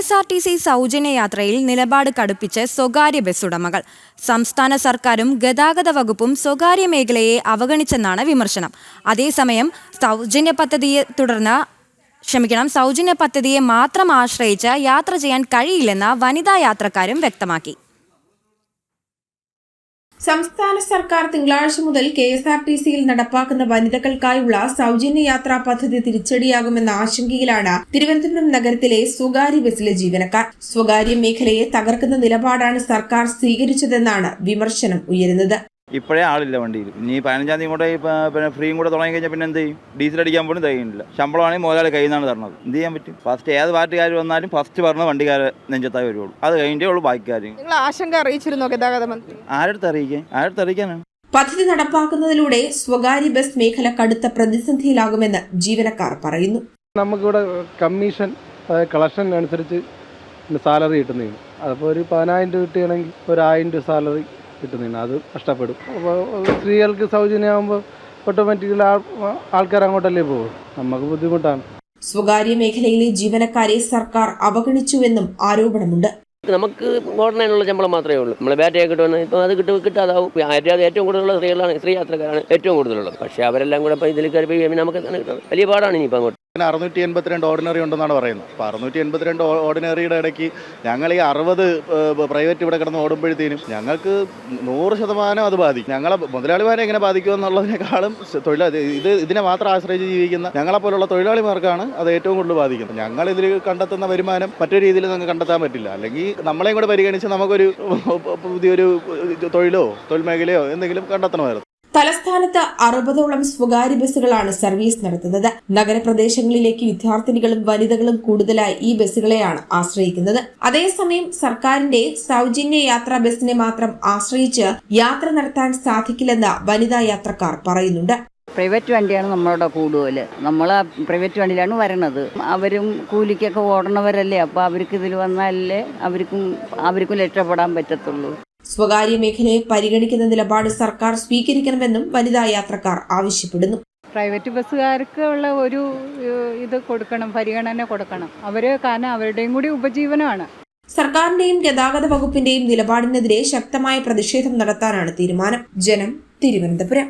KSRTC സൗജന്യ യാത്രയിൽ നിലപാട് കടുപ്പിച്ച് സ്വകാര്യ ബസ് ഉടമകൾ. സംസ്ഥാന സർക്കാരും ഗതാഗത വകുപ്പും സ്വകാര്യ മേഖലയെ അവഗണിച്ചെന്നാണ് വിമർശനം. അതേസമയം സൗജന്യ പദ്ധതിയെ മാത്രം ആശ്രയിച്ച് യാത്ര ചെയ്യാൻ കഴിയില്ലെന്ന് വനിതാ യാത്രക്കാരും വ്യക്തമാക്കി. സംസ്ഥാന സർക്കാർ തിങ്കളാഴ്ച മുതൽ KSRTCയിൽ നടപ്പാക്കുന്ന വനിതകൾക്കായുള്ള സൗജന്യ യാത്രാ പദ്ധതി തിരിച്ചടിയാകുമെന്ന ആശങ്കയിലാണ് തിരുവനന്തപുരം നഗരത്തിലെ സ്വകാര്യ ബസ്സിലെ ജീവനക്കാർ. സ്വകാര്യ മേഖലയെ തകർക്കുന്ന നിലപാടാണ് സർക്കാർ സ്വീകരിച്ചതെന്നാണ് വിമർശനം ഉയരുന്നത്. ഇപ്പോഴേ ആളില്ല വണ്ടിയിൽ. ഇനി 15-ാം തീയതി കൂടെ പിന്നെ ഫ്രീയും കൂടെ തുടങ്ങി കഴിഞ്ഞാൽ പിന്നെ എന്ത് ചെയ്യും? ഡീസൽ അടിക്കാൻ പോലും തയ്യുന്നില്ല. ശമ്പളമാണെങ്കിൽ മുതലാളി കയ്യിൽ നിന്നാണ് തരണത്. എന്ത് ചെയ്യാൻ പറ്റും? ഫസ്റ്റ് ഏത് പാർട്ടിക്കാർ വന്നാലും ഫസ്റ്റ് പറഞ്ഞ വണ്ടിക്കാരെ നെഞ്ചത്തായി വരുള്ളൂ. അത് കഴിഞ്ഞേ ഉള്ളൂ ബാക്കിക്കാർ. നിങ്ങൾ ആശങ്ക അറിയിച്ചിരുന്നോ ഗതാഗത മന്ത്രി? ആരുടെ അറിയിക്കാനാണ്? പദ്ധതി നടപ്പാക്കുന്നതിലൂടെ സ്വകാര്യ ബസ് മേഖല കടുത്ത പ്രതിസന്ധിയിലാകുമെന്ന് ജീവനക്കാർ പറയുന്നു. നമുക്കിവിടെ കമ്മീഷൻ കളക്ഷൻ അനുസരിച്ച് സാലറി കിട്ടുന്നതാണ്. അതിപ്പോൾ ഒരു 10,000 രൂപ കിട്ടുകയാണെങ്കിൽ ഒരു 1000 രൂപ സാലറി കിട്ടുന്നതാണ്. അത് നഷ്ടപ്പെടും. അപ്പോൾ സ്ത്രീകൾക്ക് സൗജന്യമാകുമ്പോൾ ഓട്ടോമാറ്റിക്കലി ആൾക്കാർ അങ്ങോട്ടല്ലേ പോകും. നമുക്ക് ബുദ്ധിമുട്ടാണ്. സ്വകാര്യ മേഖലയിലെ ജീവനക്കാരെ സർക്കാർ അവഗണിച്ചുവെന്നും ആരോപണമുണ്ട്. നമുക്ക് ഓടാനുള്ള ശമ്പളം മാത്രമേ ഉള്ളൂ. നമ്മൾ ബാറ്റയൊക്കെ കിട്ടുമെന്ന് ഇപ്പം അത് കിട്ടാതാവും. ഏറ്റവും കൂടുതലുള്ള സ്ത്രീ യാത്രക്കാരാണ് ഏറ്റവും കൂടുതലുള്ളത്. പക്ഷേ അവരെല്ലാം കൂടെ ഇപ്പോൾ ഇതിൽ കയറി നമുക്ക് തന്നെ കിട്ടുന്നത് വലിയ പാടാണ്. ഇനിയിപ്പോൾ അങ്ങോട്ട് 682 ഓർഡിനറി ഉണ്ടെന്നാണ് പറയുന്നത്. അപ്പോൾ 682 ഓർഡിനറിയുടെ ഇടയ്ക്ക് ഞങ്ങൾ ഈ 60 പ്രൈവറ്റ് ഇവിടെ കിടന്ന് ഓടുമ്പോഴത്തേനും ഞങ്ങൾക്ക് 100% അത് ബാധിക്കും. ഞങ്ങളെ മുതലാളിമാരെ എങ്ങനെ ബാധിക്കുമെന്നുള്ളതിനേക്കാളും ഇതിനെ മാത്രം ആശ്രയിച്ച് ജീവിക്കുന്ന ഞങ്ങളെപ്പോലുള്ള തൊഴിലാളിമാർക്കാണ് അത് ഏറ്റവും കൂടുതൽ ബാധിക്കുന്നത്. ഞങ്ങളിതിൽ കണ്ടെത്തുന്ന വരുമാനം മറ്റൊരു രീതിയിൽ നമുക്ക് കണ്ടെത്താൻ പറ്റില്ല. അല്ലെങ്കിൽ നമ്മളെയും കൂടെ പരിഗണിച്ച് നമുക്കൊരു പുതിയൊരു തൊഴിൽ മേഖലയോ എന്തെങ്കിലും കണ്ടെത്തണമായിരുന്നു. തലസ്ഥാനത്ത് 60ഓളം സ്വകാര്യ ബസ്സുകളാണ് സർവീസ് നടത്തുന്നത്. നഗരപ്രദേശങ്ങളിലേക്ക് വിദ്യാർത്ഥിനികളും വനിതകളും കൂടുതലായി ഈ ബസ്സുകളെയാണ് ആശ്രയിക്കുന്നത്. അതേസമയം സർക്കാരിന്റെ സൗജന്യ യാത്രാ ബസ്സിനെ മാത്രം ആശ്രയിച്ച് യാത്ര നടത്താൻ സാധിക്കില്ലെന്ന് വനിതാ യാത്രക്കാർ പറയുന്നുണ്ട്. പ്രൈവറ്റ് വണ്ടിയാണ് നമ്മളോട് കൂടുതൽ. നമ്മൾ പ്രൈവറ്റ് വണ്ടിയിലാണ് വരണത്. അവരും കൂലിക്കൊക്കെ ഓടണവരല്ലേ. അപ്പോൾ അവർക്ക് ഇതിൽ വന്നാലേ അവർക്കും രക്ഷപ്പെടാൻ പറ്റത്തുള്ളൂ. സ്വകാര്യ മേഖലയെ പരിഗണിക്കുന്ന നിലപാട് സർക്കാർ സ്വീകരിക്കണമെന്നും വനിതാ യാത്രക്കാർ ആവശ്യപ്പെടുന്നു. പ്രൈവറ്റ് ബസ്സുകാർക്ക് ഉള്ള ഒരു ഇത് കൊടുക്കണം, പരിഗണന കൊടുക്കണം. കാരണം അവരുടെയും കൂടി ഉപജീവനമാണ്. സർക്കാരിന്റെയും ഗതാഗത വകുപ്പിന്റെയും നിലപാടിനെതിരെ ശക്തമായ പ്രതിഷേധം നടത്താനാണ് തീരുമാനം. ജനം, തിരുവനന്തപുരം.